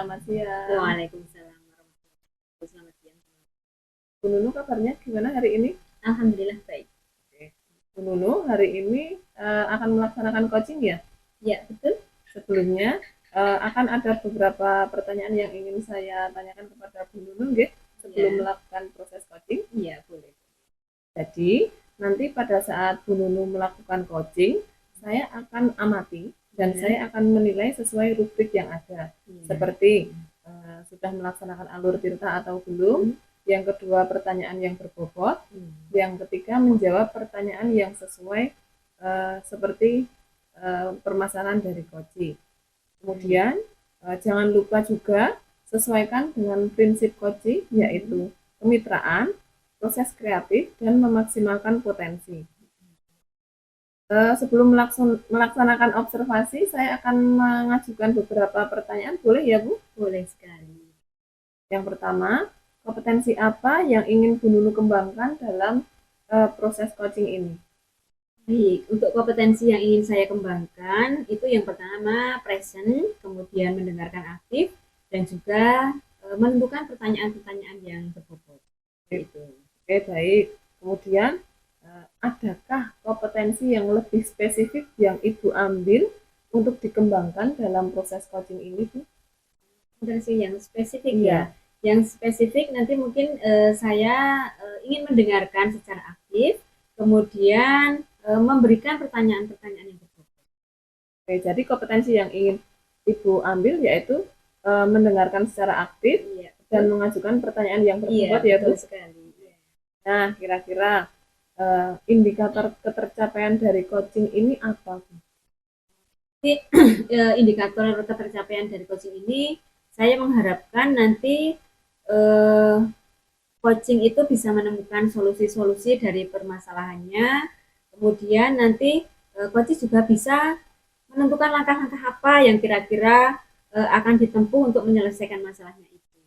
selamat siang. Waalaikumsalam warahmatullahi wabarakatuh. Selamat siang. Bu Nunu, kabarnya gimana hari ini? Alhamdulillah baik. Oke. Bu Nunu, hari ini akan melaksanakan coaching ya? Ya, betul. Sebelumnya akan ada beberapa pertanyaan yang ingin saya tanyakan kepada Bu Nunu, nggih, sebelum Ya. melakukan proses coaching. Iya, boleh. Jadi, nanti pada saat Bu Nunu melakukan coaching, saya akan amati dan Ya. saya akan menilai sesuai rubrik yang ada. Ya. Seperti sudah melaksanakan alur tirta atau belum. Yang kedua, pertanyaan yang berbobot. Yang ketiga, menjawab pertanyaan yang sesuai seperti permasalahan dari coaching. Kemudian jangan lupa juga sesuaikan dengan prinsip coaching, yaitu kemitraan, proses kreatif, dan memaksimalkan potensi. Sebelum melaksanakan observasi, saya akan mengajukan beberapa pertanyaan. Boleh ya, Bu? Boleh sekali. Yang pertama, kompetensi apa yang ingin Bu Nunu kembangkan dalam proses coaching ini? Baik, untuk kompetensi yang ingin saya kembangkan, itu yang pertama present, kemudian mendengarkan aktif, dan juga menentukan pertanyaan-pertanyaan yang berbobot. Itu. Oke, baik. Kemudian, adakah kompetensi yang lebih spesifik yang Ibu ambil untuk dikembangkan dalam proses coaching ini, Bu? Kompetensi yang spesifik ya. Yang spesifik nanti mungkin saya ingin mendengarkan secara aktif, kemudian memberikan pertanyaan-pertanyaan yang berbobot. Oke, jadi kompetensi yang ingin Ibu ambil yaitu mendengarkan secara aktif dan mengajukan pertanyaan yang berbobot, ya, Bu? Sekali. Nah, kira-kira indikator ketercapaian dari coaching ini apa, Bu? Indikator ketercapaian dari coaching ini, saya mengharapkan nanti coaching itu bisa menemukan solusi-solusi dari permasalahannya. Kemudian nanti coaching juga bisa menentukan langkah-langkah apa yang kira-kira akan ditempuh untuk menyelesaikan masalahnya itu.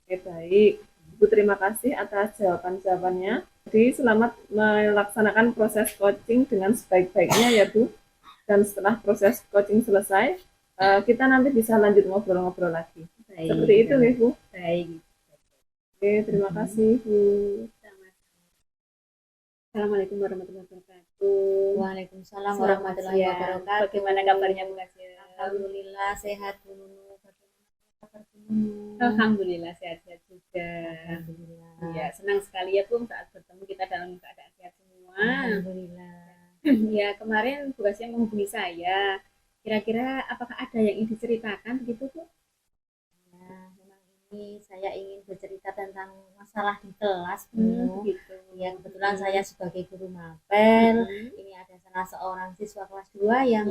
Oke, baik. Ibu, terima kasih atas jawaban-jawabannya. Jadi, selamat melaksanakan proses coaching dengan sebaik-baiknya ya, Bu. Dan setelah proses coaching selesai, kita nanti bisa lanjut ngobrol-ngobrol lagi. Baik, seperti itu nih, Bu. Baik. Oke, terima kasih, Bu. Assalamualaikum warahmatullahi wabarakatuh. Waalaikumsalam warahmatullahi wabarakatuh. Bagaimana kabarnya, Bu Kasih? Alhamdulillah sehat, Bu Nunu. Alhamdulillah sehat-sehat juga. Alhamdulillah. Ya, senang sekali ya, Bu, saat bertemu kita dalam keadaan sehat semua. Alhamdulillah. Ya, kemarin Bu Kasih menghubungi saya. Kira-kira apakah ada yang ingin diceritakan begitu, Bu? Ya, memang ini saya ingin bercerita tentang masalah di kelas, Bu. Gitu. Ya, kebetulan saya sebagai guru mapel. Ini ada salah seorang siswa kelas 2 yang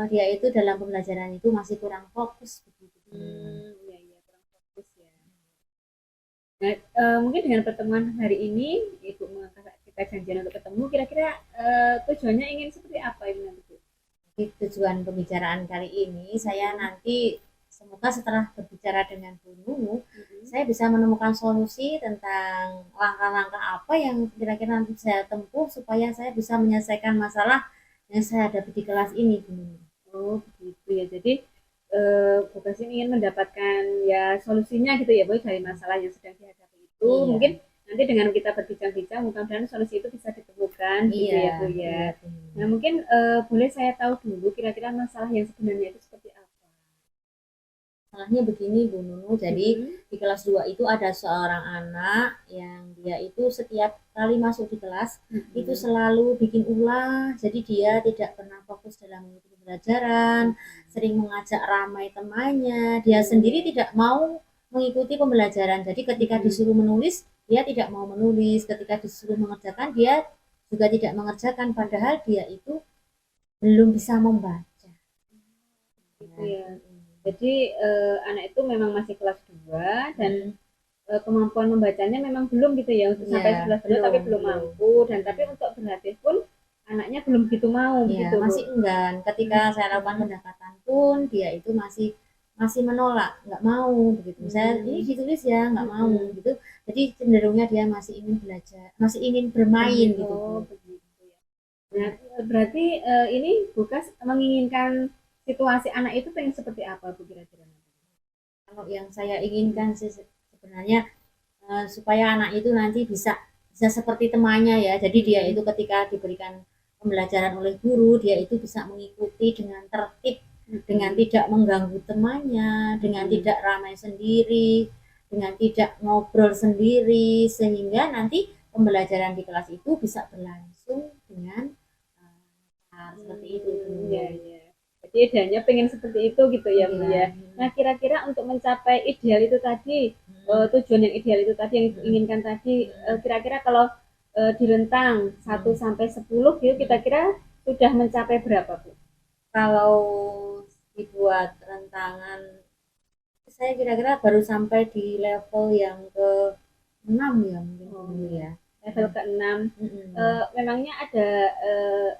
dia itu dalam pembelajaran itu masih kurang fokus begitu. Iya, kurang fokus ya. Nah, mungkin dengan pertemuan hari ini Ibu mengangkat kita janjian untuk ketemu, kira-kira tujuannya ingin seperti apa ini nanti, Bu? Jadi, tujuan pembicaraan kali ini saya nanti semoga setelah berbicara dengan Bu Nunu, saya bisa menemukan solusi tentang langkah-langkah apa yang kira-kira nanti saya tempuh supaya saya bisa menyelesaikan masalah yang saya hadapi di kelas ini, Bu Nunu. Oh, begitu ya. Jadi Bu Kasih ingin mendapatkan ya solusinya gitu ya, Bu, dari masalah yang sedang dihadapi itu. Iya. Mungkin nanti dengan kita berbincang-bincang, mudah-mudahan solusi itu bisa ditemukan, gitu ya, Bu ya. Nah, mungkin boleh saya tahu dulu kira-kira masalah yang sebenarnya itu seperti apa? Masalahnya begini, Bu Nunu. Jadi di kelas 2 itu ada seorang anak yang dia itu setiap kali masuk di kelas itu selalu bikin ulah. Jadi dia tidak pernah fokus dalam mengikuti pembelajaran, sering mengajak ramai temannya. Dia sendiri tidak mau mengikuti pembelajaran. Jadi ketika disuruh menulis, dia tidak mau menulis. Ketika disuruh mengerjakan, dia juga tidak mengerjakan. Padahal dia itu belum bisa membaca. Gitu ya. Jadi anak itu memang masih kelas 2 dan kemampuan membacanya memang belum gitu ya, untuk sampai 11 tapi belum mampu, dan tapi untuk berlatih pun anaknya belum gitu mau gitu, masih enggan. Ketika saya lakukan pendekatan pun dia itu masih menolak, nggak mau begitu. Saya ini ditulis ya, nggak mau gitu. Jadi cenderungnya dia masih ingin belajar, masih ingin bermain gitu. Begitu ya. Nah, berarti ini Bukas menginginkan situasi anak itu pengen seperti apa, Bu, kira-kira? Kalau yang saya inginkan sih sebenarnya supaya anak itu nanti bisa seperti temannya ya. Jadi dia itu ketika diberikan pembelajaran oleh guru, dia itu bisa mengikuti dengan tertib, dengan tidak mengganggu temannya, dengan tidak ramai sendiri, dengan tidak ngobrol sendiri, sehingga nanti pembelajaran di kelas itu bisa berlangsung dengan seperti itu. Iya, iya. Jadi idealnya pengen seperti itu gitu ya, Bu ya. Nah, kira-kira untuk mencapai ideal itu tadi, tujuan yang ideal itu tadi yang diinginkan tadi, kira-kira kalau di rentang 1 sampai 10 gitu kira-kira sudah mencapai berapa, Bu? Kalau dibuat rentangan, saya kira-kira baru sampai di level yang ke 6 ya mungkin dulu ya. Level ke-6. Mm-mm. Memangnya ada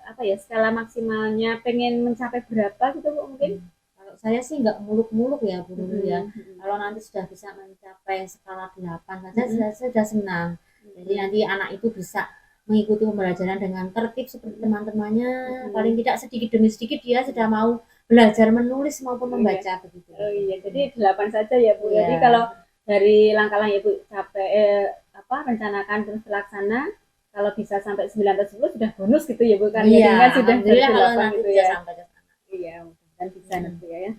apa ya skala maksimalnya pengen mencapai berapa gitu Bu mungkin? Kalau saya sih nggak muluk-muluk ya Bu Nunu ya. Kalau nanti sudah bisa mencapai skala 8 saja saya sudah senang. Jadi nanti anak itu bisa mengikuti pembelajaran dengan tertib seperti teman-temannya. Paling tidak sedikit demi sedikit dia sudah mau belajar menulis maupun membaca begitu. Oh iya, jadi 8 saja ya Bu. Iya. Jadi kalau dari langkah-langkah Ibu capai rencanakan terus terlaksana, kalau bisa sampai 9 atau 10 sudah bonus gitu ya Bu kan. Iya, Jadi kan sudah alhamdulillah kalau 8 nanti gitu bisa ya. sampai ke sana. Iya, dan bisa nanti ya.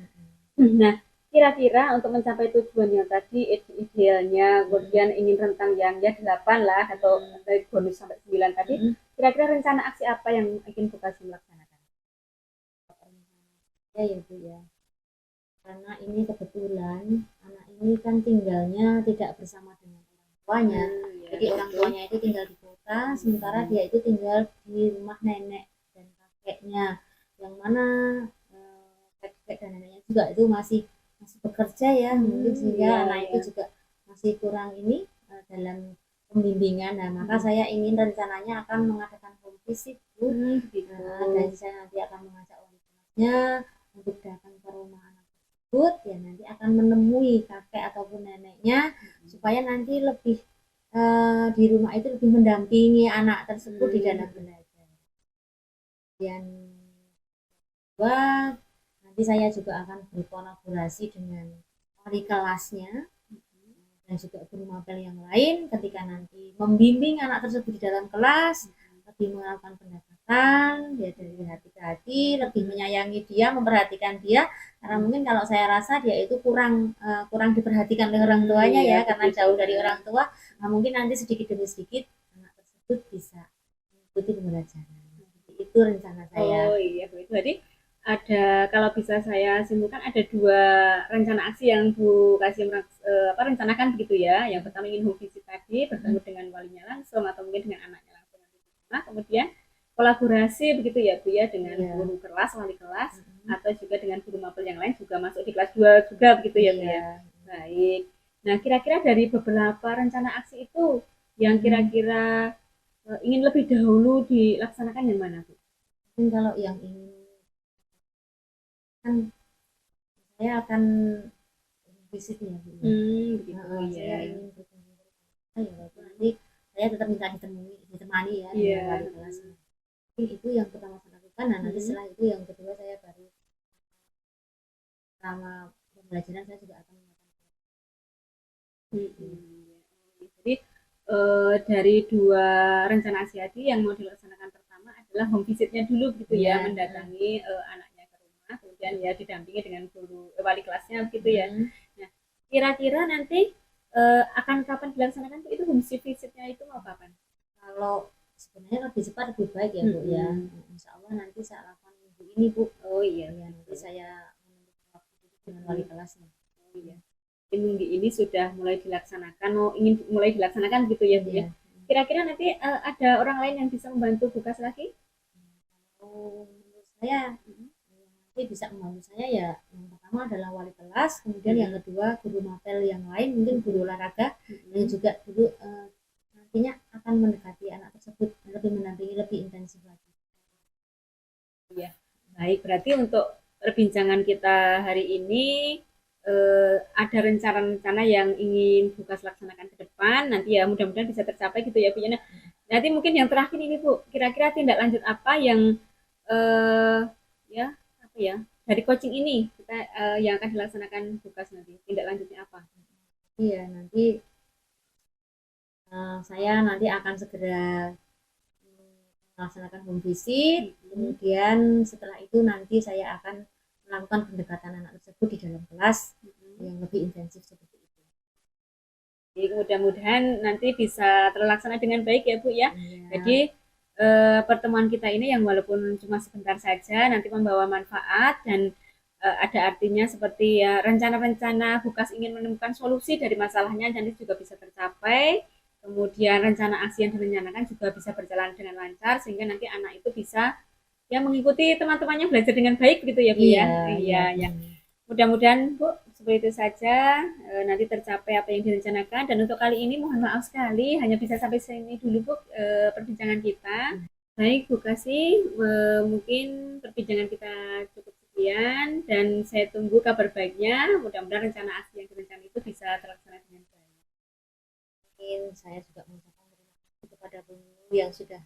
Nah, kira-kira untuk mencapai tujuan yang tadi idealnya, kemudian ingin rentang yang ya 8 lah atau dari bonus sampai 9 tadi, kira-kira rencana aksi apa yang ingin Bu Kasih melaksanakan? Ya Bu ya. Karena ini kebetulan anak ini kan tinggalnya tidak bersama dengan orang tuanya. Jadi orang tuanya itu tinggal di kota, sementara dia itu tinggal di rumah nenek dan kakeknya, yang mana kakek dan neneknya juga itu masih bekerja ya, mungkin sehingga anak itu juga masih kurang ini dalam pembimbingan. Nah, maka saya ingin rencananya akan mengadakan home visit Bu. Dan saya nanti akan mengajak wali kelasnya untuk datang ke rumah anak tersebut, ya nanti akan menemui kakek ataupun neneknya supaya nanti lebih di rumah itu lebih mendampingi anak tersebut di dalam belajar. Dan kedua, nanti saya juga akan berkolaborasi dengan wali kelasnya dan juga guru mapel yang lain ketika nanti membimbing anak tersebut di dalam kelas, lebih melakukan pendekatan dia dari hati ke hati, lebih menyayangi dia, memperhatikan dia, karena mungkin kalau saya rasa dia itu kurang diperhatikan oleh orang tuanya ya, karena jauh dari orang tua. Nah, mungkin nanti sedikit demi sedikit anak tersebut bisa mengikuti pembelajaran. Itu rencana saya. Oh iya Bu, itu tadi ada, kalau bisa saya simpulkan ada 2 rencana aksi yang Bu Kasih rencanakan begitu ya. Yang pertama ingin home visit tadi, bertemu dengan walinya langsung atau mungkin dengan anaknya langsung. Nah, kemudian kolaborasi begitu ya Bu ya dengan guru kelas, wali kelas atau juga dengan guru mapel yang lain juga masuk di kelas 2 juga begitu ya Bu ya. Baik. Nah, kira-kira dari beberapa rencana aksi itu yang kira-kira ingin lebih dahulu dilaksanakan yang mana Bu? Mungkin kalau yang ingin kan saya akan visit ya Bu. Begitu Nah, ya. saya ingin bertemu ya, nanti saya tetap minta ditemani ya dengan wali kelasnya. Mungkin itu yang pertama saya lakukan. Nah, nanti setelah itu yang kedua saya baru selama pembelajaran saya juga akan melakukan. Jadi dari 2 rencana aksi tadi yang mau dilaksanakan pertama adalah home visitnya dulu gitu ya, mendatangi anaknya ke rumah, kemudian ya didampingi dengan guru wali kelasnya gitu ya. Nah, kira-kira nanti akan kapan dilaksanakan itu home visitnya itu mau kapan? Kalau sebenarnya lebih cepat lebih baik ya Bu ya. Insya Allah nanti saya lakukan minggu ini Bu. Oh iya, nanti saya menentukan waktu dengan wali kelasnya. Oh iya. Minggu ini sudah mulai dilaksanakan, ingin mulai dilaksanakan gitu ya Bu ya. Kira-kira nanti ada orang lain yang bisa membantu tugas lagi? Menurut saya nanti bisa membantu saya ya, yang pertama adalah wali kelas, kemudian yang kedua guru mapel yang lain, mungkin guru olahraga, dan juga guru nantinya akan mendekati anak tersebut, lebih mendampingi, lebih intensif lagi. Ya, baik. Berarti untuk perbincangan kita hari ini ada rencana-rencana yang ingin Bu Kas laksanakan ke depan, nanti ya mudah-mudahan bisa tercapai gitu ya Bu. Nah, nanti mungkin yang terakhir ini Bu, kira-kira tindak lanjut apa yang dari coaching ini kita yang akan dilaksanakan tugas nanti tindak lanjutnya apa? Iya, nanti saya nanti akan segera melaksanakan home visit. Kemudian setelah itu nanti saya akan melakukan pendekatan anak tersebut di dalam kelas yang lebih intensif seperti itu. Jadi mudah-mudahan nanti bisa terlaksana dengan baik ya Bu ya. Iya. Jadi pertemuan kita ini yang walaupun cuma sebentar saja nanti membawa manfaat dan ada artinya seperti ya rencana-rencana Bukas ingin menemukan solusi dari masalahnya nanti juga bisa tercapai. Kemudian rencana aksi yang direncanakan juga bisa berjalan dengan lancar sehingga nanti anak itu bisa ya mengikuti teman-temannya belajar dengan baik gitu ya Bu ya. Iya ya. Mudah-mudahan Bu seperti itu saja nanti tercapai apa yang direncanakan dan untuk kali ini mohon maaf sekali hanya bisa sampai sini dulu Bu perbincangan kita. Baik Bu Kasih mungkin perbincangan kita cukup sekian dan saya tunggu kabar baiknya. Mudah-mudahan rencana aksi yang direncanakan itu bisa terlaksana dengan baik. Saya juga mengucapkan terima kasih kepada Bu Nunu yang sudah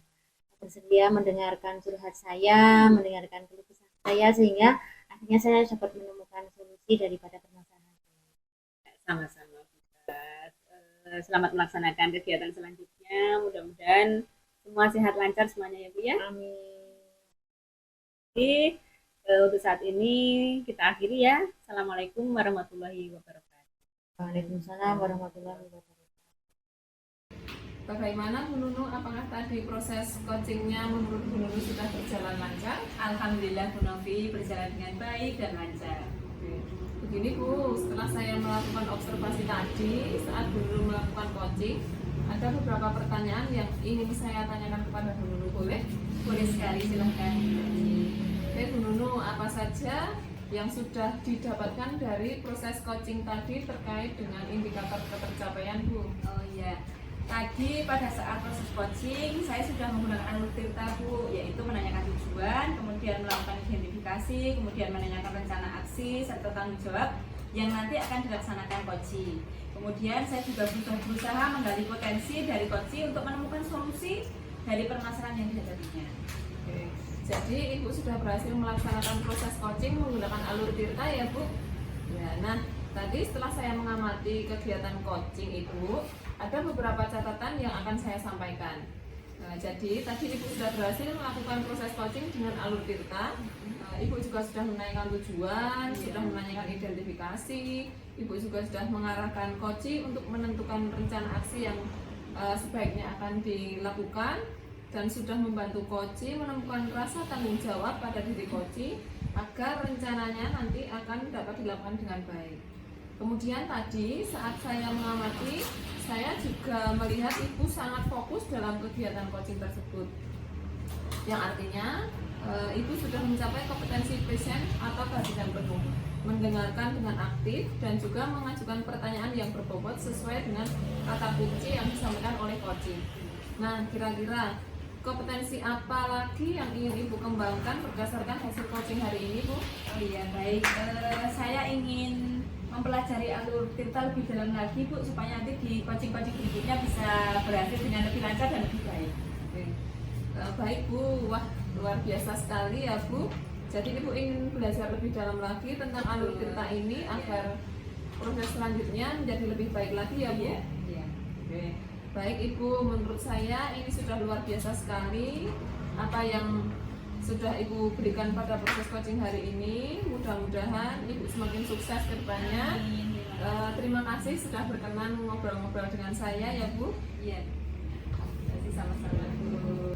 bersedia mendengarkan curhat saya, mendengarkan keluh kesah saya sehingga akhirnya saya dapat menemukan solusi daripada permasalahan saya. Sama-sama Bukas. Selamat melaksanakan kegiatan selanjutnya. Mudah-mudahan semua sehat lancar semuanya ya Bu ya. Amin. Jadi untuk saat ini kita akhiri ya. Assalamualaikum warahmatullahi wabarakatuh. Waalaikumsalam warahmatullahi wabarakatuh. Bagaimana Bu Nunu? Apakah tadi proses coachingnya menurut Bu Nunu sudah berjalan lancar? Alhamdulillah Bu Novi berjalan dengan baik dan lancar. Begini Bu, setelah saya melakukan observasi tadi saat Bu Nunu melakukan coaching, ada beberapa pertanyaan yang ingin saya tanyakan kepada Bu Nunu, boleh? Boleh sekali, silahkan. Oke Bu Nunu, apa saja yang sudah didapatkan dari proses coaching tadi terkait dengan indikator ketercapaian Bu? Oh iya. Tadi pada saat proses coaching saya sudah menggunakan alur tirta Bu, yaitu menanyakan tujuan, kemudian melakukan identifikasi, kemudian menanyakan rencana aksi serta tanggung jawab yang nanti akan dilaksanakan coaching. Kemudian saya juga berusaha menggali potensi dari coaching untuk menemukan solusi dari permasalahan yang dihadapinya. Oke. Jadi Ibu sudah berhasil melaksanakan proses coaching menggunakan alur tirta ya Bu? Ya, nah tadi setelah saya mengamati kegiatan coaching Ibu, ada beberapa catatan yang akan saya sampaikan. Nah, jadi tadi Ibu sudah berhasil melakukan proses coaching dengan alur tirta. Ibu juga sudah menanyakan tujuan, sudah menanyakan identifikasi. Ibu juga sudah mengarahkan coaching untuk menentukan rencana aksi yang sebaiknya akan dilakukan dan sudah membantu coaching menemukan rasa tanggung jawab pada diri coaching agar rencananya nanti akan dapat dilakukan dengan baik. Kemudian tadi saat saya mengamati, saya juga melihat Ibu sangat fokus dalam kegiatan coaching tersebut. Yang artinya Ibu sudah mencapai kompetensi present atau kehadiran penuh, mendengarkan dengan aktif dan juga mengajukan pertanyaan yang berbobot sesuai dengan kata kunci yang disampaikan oleh coaching. Nah, kira-kira kompetensi apa lagi yang ingin Ibu kembangkan berdasarkan hasil coaching hari ini Bu? Oh iya baik, saya ingin mempelajari alur tirta lebih dalam lagi Bu supaya nanti di coaching-coaching berikutnya bisa berhasil dengan lebih lancar dan lebih baik. Oke. Baik Bu, wah luar biasa sekali ya Bu. Jadi Ibu ingin belajar lebih dalam lagi tentang alur tirta ini agar proses selanjutnya menjadi lebih baik lagi ya Bu. Iya. Oke. Baik Ibu, menurut saya ini sudah luar biasa sekali apa yang sudah Ibu berikan pada proses coaching hari ini. Mudah-mudahan Ibu semakin sukses ke depannya. Terima kasih sudah berkenan ngobrol-ngobrol dengan saya ya Bu. Iya. Terima kasih sama-sama Bu.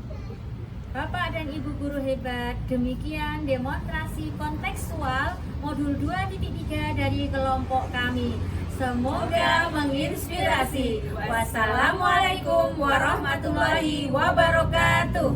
Bapak dan Ibu guru hebat, demikian demonstrasi kontekstual modul 2.3 dari kelompok kami. Semoga menginspirasi. Wassalamualaikum warahmatullahi wabarakatuh.